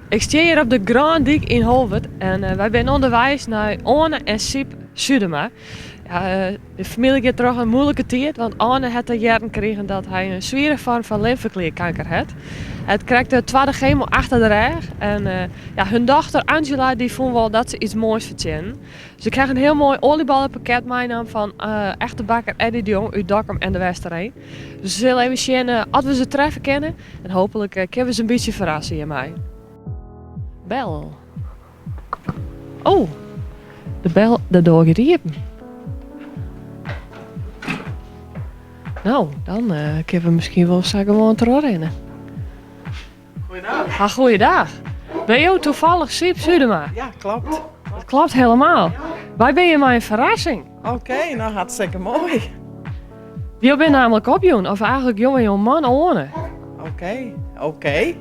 Ik sta hier op de Grandijk in Holwert en wij zijn onderwijs naar Anne en Siep Sudema. Ja, de familie gaat terug een moeilijke tijd, want Anne had de jaren gekregen dat hij een zware vorm van lymfeklierkanker had. Het kreeg de tweede chemo achter de rug en hun dochter Angela die vond wel dat ze iets moois verdiende. Ze kreeg een heel mooi oliebollenpakket meenam van echte bakker Eddie de Jong uit Dokkum en de Westerheen. Dus we zullen even zien als we ze treffen kennen en hopelijk kunnen we ze een beetje verrassen hiermee. Bel. Oh, de bel, de doorgeriepen. Nou, dan kunnen we misschien wel gewoon terugrennen. Goeiedag. Goeiedag. Ben je toevallig Siep Sudema? Ja, klopt. Dat klopt helemaal. Waar ben je maar een verrassing? Oké, nou hartstikke mooi. Je bent namelijk opjoen, of eigenlijk jongen je man Anne. Oké.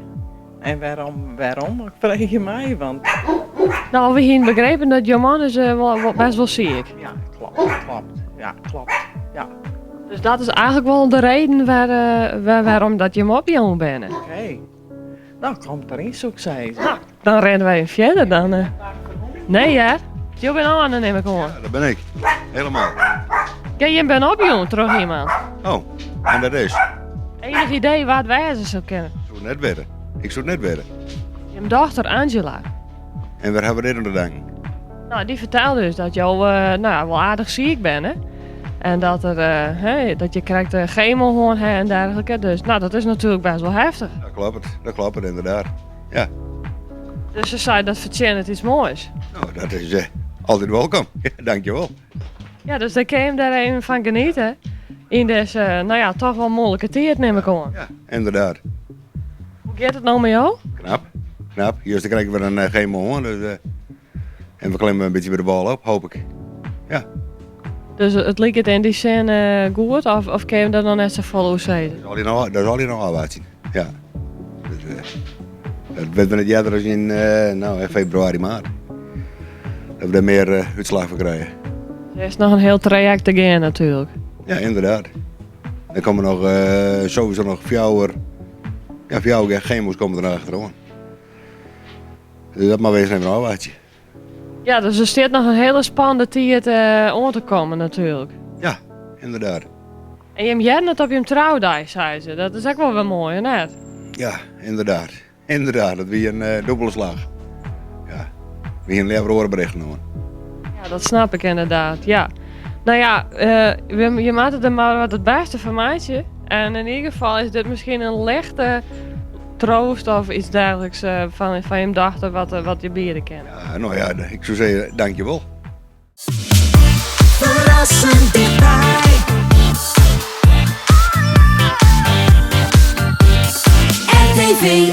En waarom? Vraag je mij, want... Nou, we hebben begrepen dat je man is best wel ziek. Ja, klopt. Ja, klopt. Ja, Dus dat is eigenlijk wel de reden waarom dat je hem opjoen bent. oké. Nou, komt erin, zou ik zeggen. Nou, dan rennen wij verder dan. Nee hè? Je bent Anne neem ik gewoon. Ja, dat ben ik. Helemaal. Je bent opjoen, terug iemand. Oh, en dat is. Enig idee waar het wijze zou kennen? Ik zou het net weten. Je dochter Angela. En waar hebben we dit aan te denken? Nou, die vertelde dus dat je al wel aardig ziek bent, hè? En dat, dat je krijgt chemo gewoon en dergelijke. Dus nou, dat is natuurlijk best wel heftig. Dat klopt het inderdaad. Ja, Dus ze zei dat verdient het iets moois. nou, dat is altijd welkom. Dankjewel. Ja, dus daar kun je hem daar even van genieten. In deze, toch wel moeilijke tijd neem ik aan. Ja, inderdaad. Hoe gaat het nou met jou? Knap. Eerst krijgen we een chemo hoor. Dus, en we klimmen een beetje bij de bal op, hoop ik. Ja, Dus het lijkt het in die zin goed? Of kun je hem daar dan net zo vol hoe zeggen? dat zal je nog afwachten. Ja. Dus, dat weten we net eerder als in februari, maart. Dat we daar meer uitslag voor krijgen. Er is nog een heel traject te gaan natuurlijk. Ja, inderdaad. Dan komen nog sowieso nog 4 chemo's komen er achteraan. Dus dat maar wees even een afwachtje. Ja, dus er staat nog een hele spannende tijd aan te komen natuurlijk. Ja, inderdaad. En je hebt net op je trouwdag, zei ze. Dat is ook wel weer mooi, hè, net? Ja, inderdaad. Inderdaad, dat weer een dubbele slag. Ja, weer een liever oorbericht noemen. Ja, dat snap ik inderdaad, ja. Nou ja, je maakt er maar wat het beste van maatje. En in ieder geval is dit misschien een lichte troost of iets dergelijks van je dochter wat je bieden kent. Ja, nou ja, ik zou zeggen, dankjewel. Verrassend dichtbij. RTV